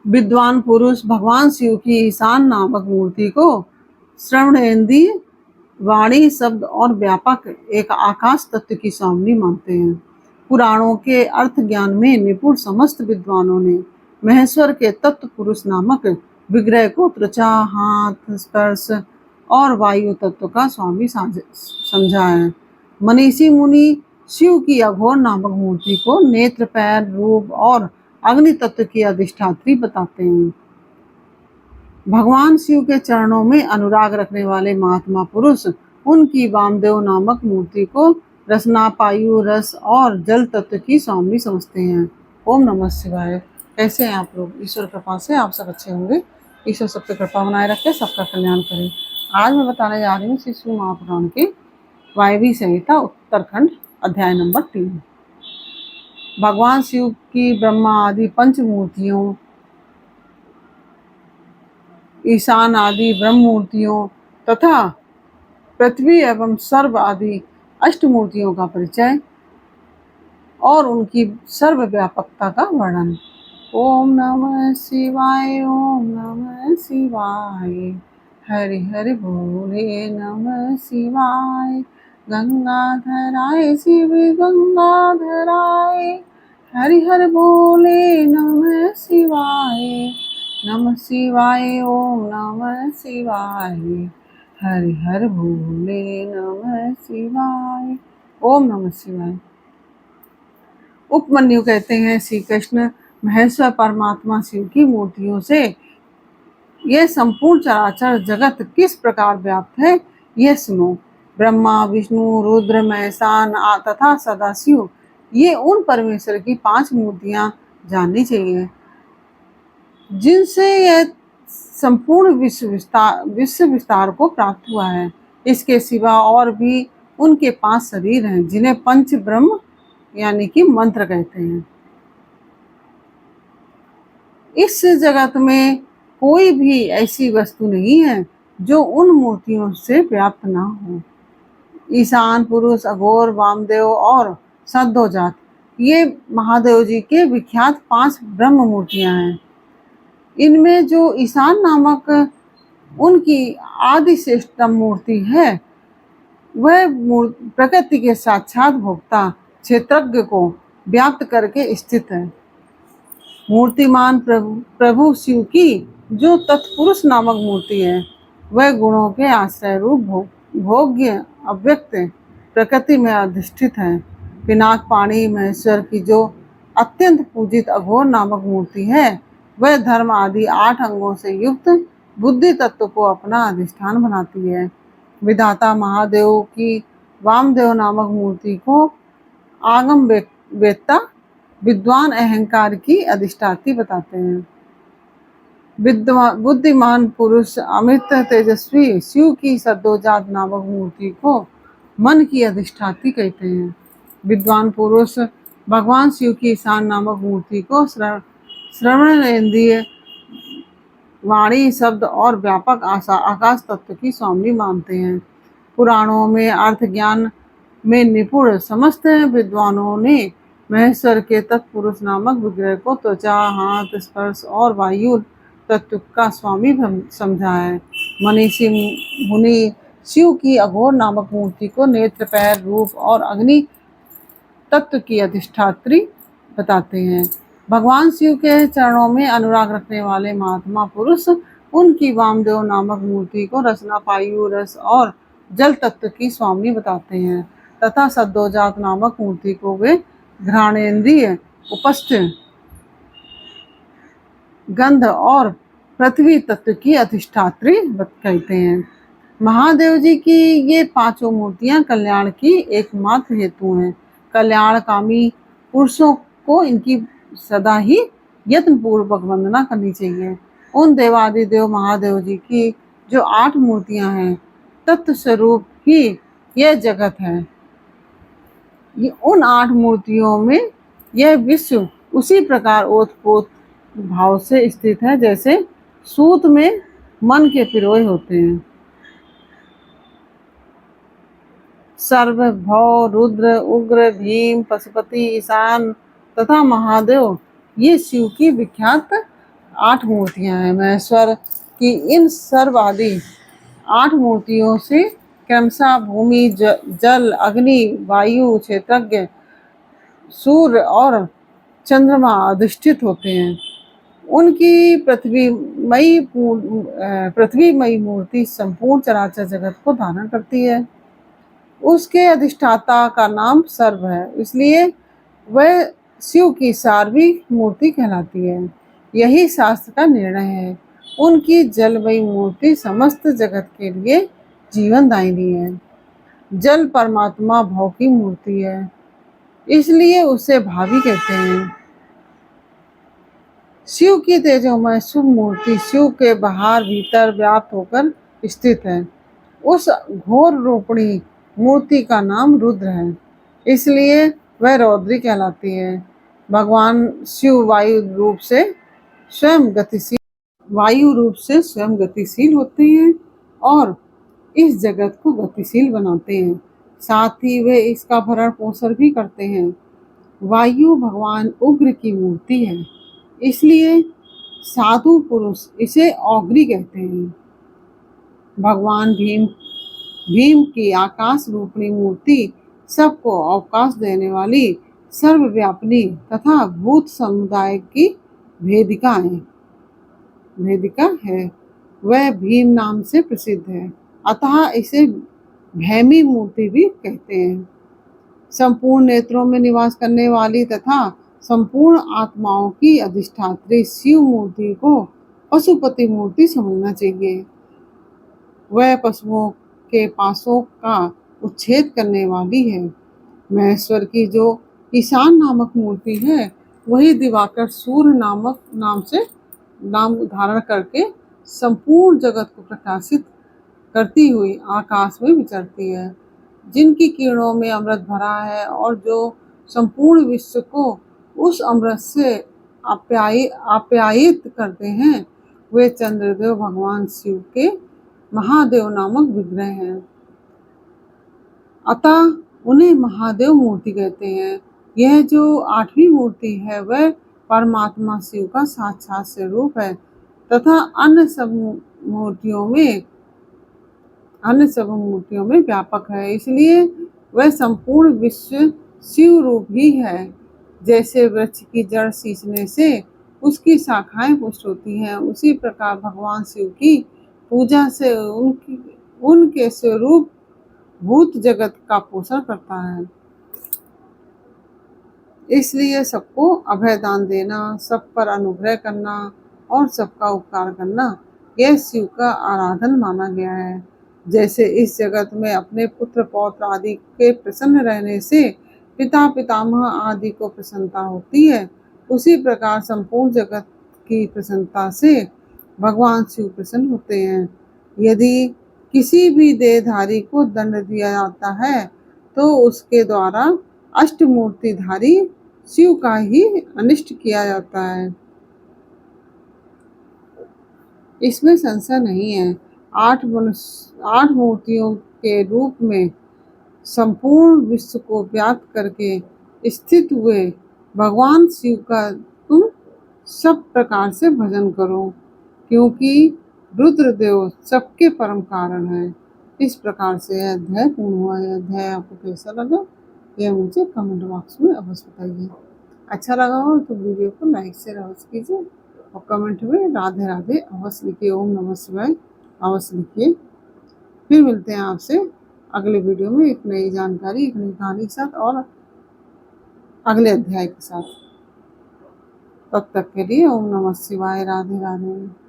विद्वान पुरुष भगवान शिव की ईशान नामक मूर्ति को श्रवणेन्द्रिय, वाणी, शब्द और व्यापक एक आकाश तत्व की स्वामी मानते हैं। पुराणों के अर्थ ज्ञान में निपुण समस्त विद्वानों ने महेश्वर के तत्व पुरुष नामक विग्रह को त्वचा, हाथ, स्पर्श और वायु तत्व का स्वामी समझा है। मनीषी मुनि शिव की अघोर नामक मूर्ति को नेत्र, पैर, रूप और अग्नि तत्व की अधिष्ठात्री बताते हैं। भगवान शिव के चरणों में अनुराग रखने वाले महात्मा पुरुष उनकी वामदेव नामक मूर्ति को रसना, पायु, रस और जल तत्व की स्वामी समझते हैं। ओम नमः शिवाय। कैसे हैं आप लोग? ईश्वर कृपा से आप सब अच्छे होंगे। ईश्वर सब पे कृपा बनाए रखे, सबका कल्याण करे। आज मैं बताने जा रही हूँ श्री शिव महापुराण के वायवी संहिता उत्तरखंड अध्याय नंबर 3। भगवान शिव की ब्रह्मा आदि पंच मूर्तियों, ईशान आदि ब्रह्म मूर्तियों तथा पृथ्वी एवं सर्व आदि अष्ट मूर्तियों का परिचय और उनकी सर्वव्यापकता का वर्णन। ओम नमः शिवाय, ओम नमः शिवाय, हरि हरि बोले नमः शिवाय। गंगाधराय शिव गंगाधराय, हरि हरि बोले नमः शिवाय। नमः शिवाय, ओम नमः शिवाय, हरि हरि बोले नमः शिवाय। ओम नमः शिवाय। उपमन्यु कहते हैं, श्री कृष्ण महेश्वर परमात्मा शिव की मूर्तियों से यह संपूर्ण चराचर जगत किस प्रकार व्याप्त है, यह सुनो। ब्रह्मा, विष्णु, रुद्र, महेशान तथा सदाशिव, ये उन परमेश्वर की 5 मूर्तियां जाननी चाहिए जिनसे यह संपूर्ण विश्व विस्तार को प्राप्त हुआ है। इसके सिवा और भी उनके 5 शरीर हैं जिन्हें पंच ब्रह्म यानी कि मंत्र कहते हैं। इस जगत में कोई भी ऐसी वस्तु नहीं है जो उन मूर्तियों से व्याप्त ना हो। ईशान पुरुष, अघोर, वामदेव और सद्योजात, ये महादेव जी के विख्यात 5 ब्रह्म मूर्तियां हैं। इनमें जो ईशान नामक उनकी आदि श्रेष्ठतम मूर्ति है, वह प्रकृति के साक्षात भोक्ता क्षेत्रज्ञ को व्याप्त करके स्थित है। मूर्तिमान प्रभु शिव की जो तत्पुरुष नामक मूर्ति है, वह गुणों के आश्रय रूप भोग्य अव्यक्त प्रकृति में अधिष्ठित है। पिनाक पाणी महेश्वर की जो अत्यंत पूजित अघोर नामक मूर्ति है, वह धर्म आदि 8 अंगों से युक्त बुद्धि तत्व को अपना अधिष्ठान बनाती है। विधाता महादेव की वामदेव नामक मूर्ति को आगम वेत्ता विद्वान अहंकार की अधिष्ठात्री बताते हैं। बुद्धिमान पुरुष अमृत तेजस्वी शिव की सद्योजात नामक मूर्ति को मन की अधिष्ठात्री कहते हैं। विद्वान पुरुष भगवान शिव की ईशान नामक मूर्ति को श्रवणेन्द्रिय, वाणी, शब्द और व्यापक आकाश तत्व की स्वामी मानते हैं। पुराणों में अर्थ ज्ञान में निपुण समस्त विद्वानों ने महेश्वर के तत्पुरुष नामक विग्रह को त्वचा, हाथ, स्पर्श और वायु तत्व का स्वामी समझा है। मनीषी मुनि शिव की अघोर नामक मूर्ति को नेत्र, पैर, रूप और अग्नि तत्व की अधिष्ठात्री बताते हैं। भगवान शिव के चरणों में अनुराग रखने वाले महात्मा पुरुष उनकी वामदेव नामक मूर्ति को रसना, पायु, रस और जल तत्व की स्वामी बताते हैं तथा सद्योजात नामक मूर्ति को वे घ्राणेन्द्रिय, उपस्थ, गंध और पृथ्वी तत्व की अधिष्ठात्री कहते हैं। महादेव जी की ये 5 मूर्तियां कल्याण की एकमात्र हेतु हैं। कल्याणकामी पुरुषों को इनकी सदा ही यत्न पूर्वक वंदना करनी चाहिए। उन देवादिदेव महादेव जी की जो 8 मूर्तियां हैं, तत्व स्वरूप ही यह जगत है। ये उन 8 मूर्तियों में यह विश्व उसी प्रकार ओतप्रोत भाव से स्थित है जैसे सूत में मन के पिरोए होते हैं। सर्व, भव, रुद्र, उग्र, भीम, पशुपति, ईशान तथा महादेव ये शिव की विख्यात 8 मूर्तियां हैं। महेश्वर की इन सर्वादि 8 मूर्तियों से क्रमशः भूमि, जल, अग्नि, वायु, क्षेत्रज्ञ, सूर्य और चंद्रमा अधिष्ठित होते हैं। उनकी पृथ्वीमयी मूर्ति संपूर्ण चराचर जगत को धारण करती है। उसके अधिष्ठाता का नाम सर्व है, इसलिए वह शिव की सार्वभौमिक मूर्ति कहलाती है। यही शास्त्र का निर्णय है। उनकी जलमयी मूर्ति समस्त जगत के लिए जीवनदायिनी है। जल परमात्मा भाव की मूर्ति है, इसलिए उसे भावी कहते हैं। शिव की तेजोमय शुभ मूर्ति शिव के बाहर भीतर व्याप्त होकर स्थित है। उस घोर रूपिणी मूर्ति का नाम रुद्र है, इसलिए वह रौद्री कहलाती है। भगवान शिव वायु रूप से स्वयं गतिशील होते हैं और इस जगत को गतिशील बनाते हैं। साथ ही वे इसका भरण पोषण भी करते हैं। वायु भगवान उग्र की मूर्ति है, इसलिए साधु पुरुष इसे औग्री कहते हैं। भगवान भीम की आकाश रूपिणी मूर्ति सबको अवकाश देने वाली सर्वव्यापिनी तथा भूत समुदाय की भेदिका है। वह भीम नाम से प्रसिद्ध है, अतः इसे भैमी मूर्ति भी कहते हैं। संपूर्ण नेत्रों में निवास करने वाली तथा संपूर्ण आत्माओं की अधिष्ठात्री शिव मूर्ति को पशुपति मूर्ति समझना चाहिए। वह पशुओं के पासों का उच्छेद करने वाली है। महेश्वर की जो ईशान नामक मूर्ति है, वही दिवाकर सूर्य नाम धारण करके संपूर्ण जगत को प्रकाशित करती हुई आकाश में विचरती है। जिनकी किरणों में अमृत भरा है और जो संपूर्ण विश्व को उस अमृत से आप्यायित करते हैं, वे चंद्रदेव भगवान शिव के महादेव नामक विग्रह हैं। अतः उन्हें महादेव मूर्ति कहते हैं। यह जो 8वीं मूर्ति है, वह परमात्मा शिव का साक्षात स्वरूप है तथा अन्य सब मूर्तियों में व्यापक है, इसलिए वह संपूर्ण विश्व शिव रूप ही है। जैसे वृक्ष की जड़ सींचने से उसकी शाखाएं पुष्ट होती हैं, उसी प्रकार भगवान शिव की पूजा से उनके स्वरूप भूत जगत का पोषण करता है। इसलिए सबको अभय दान देना, सब पर अनुग्रह करना और सबका उपकार करना, यह शिव का आराधन माना गया है। जैसे इस जगत में अपने पुत्र पौत्र आदि के प्रसन्न रहने से पिता पितामह आदि को प्रसन्नता होती है, उसी प्रकार संपूर्ण जगत की प्रसन्नता से भगवान शिव प्रसन्न होते हैं। यदि किसी भी देहधारी को दंड दिया जाता है, तो उसके द्वारा अष्टमूर्तिधारी शिव का ही अनिष्ट किया जाता है, इसमें संशय नहीं है। 8 मूर्तियों के रूप में संपूर्ण विश्व को व्याप्त करके स्थित हुए भगवान शिव का तुम सब प्रकार से भजन करो, क्योंकि रुद्रदेव सबके परम कारण है। इस प्रकार से यह अध्याय पूर्ण हुआ। यह अध्याय आपको कैसा लगा, यह मुझे कमेंट बॉक्स में अवश्य बताइए। अच्छा लगा हो तो वीडियो को लाइक से अवश्य कीजिए और कमेंट में राधे राधे अवश्य लिखिए, ओम नमः शिवाय अवश्य लिखिए। फिर मिलते हैं आपसे अगले वीडियो में एक नई जानकारी, एक नई कहानी के साथ और अगले अध्याय के साथ। तब तक के लिए ओम नमः शिवाय, राधे राधे।